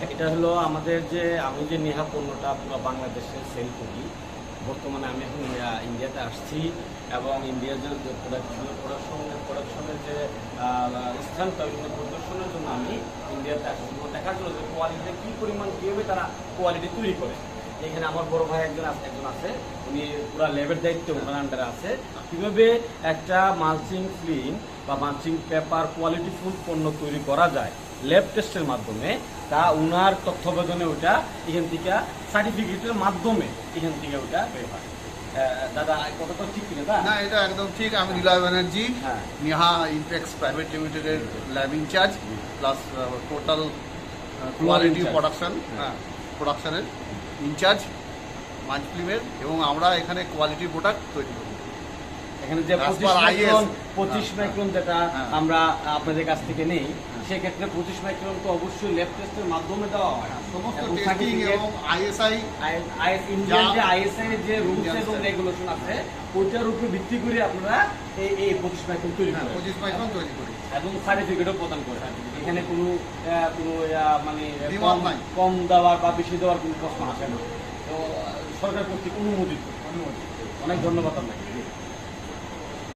এটা হলো আমাদের যে আমি যে নেহা পণ্যটা পুরো বাংলাদেশে সেল করি। বর্তমানে আমি এখন ইন্ডিয়াতে আসছি এবং ইন্ডিয়ার যে প্রোডাকশনের যে স্থানটা ওইগুলো প্রদর্শনের জন্য আমি ইন্ডিয়াতে আসছি এবং দেখার জন্য যে কোয়ালিটি কী পরিমাণ কীভাবে তারা কোয়ালিটি তৈরি করে। এখানে আমার বড় ভাই একজন আছে, উনি পুরো ল্যাবের দায়িত্ব ওনার আন্ডারে আছে। কীভাবে একটা মালচিং ফিল্ম বা মালচিং পেপার কোয়ালিটিফুল পণ্য তৈরি করা যায় ল্যাব টেস্টের মাধ্যমে, তা উনার তত্ত্বাবধানে ওটা এখান থেকে সার্টিফিকেটের মাধ্যমে এখান থেকে ওটা বের হয়। দাদা কতটা ঠিক কিনা? না, এটা একদম ঠিক। আমি নিলয় ব্যানার্জি, হ্যাঁ, নেহা ইনফেক্স প্রাইভেট লিমিটেডের lab in charge plus total quality production প্রোডাকশনের ইনচার্জ মাঞ্চ ফিল্মের, এবং আমরা এখানে কোয়ালিটি প্রোডাক্ট তৈরি করি। এখানে যে 25 মাইক্রন যেটা আমরা আপনাদের কাছ থেকে নেই, সেক্ষেত্রে 25 মাইক্রন তো অবশ্যই ল্যাব টেস্টের মাধ্যমে দেওয়া হয়। সমস্ত টেস্টিং এবং আইএসআই ইন্ডিয়ান যে আইএসআই যে রুলস এবং রেগুলেশন আছে ওইটার উপর ভিত্তি করে আপনারা এই 25 মাইক্রন তৈরি করেন। 25 মাইক্রন তৈরি করি এবং সার্টিফিকেটও প্রদান করে। এখানে কোনো মানে দ্বিমত নাই। কম দেওয়ার বা বেশি দেওয়ার কোনো প্রশ্ন আসে না। তো সরকার কর্তৃক অনুমোদিত। অনেক ধন্যবাদ আপনাকে।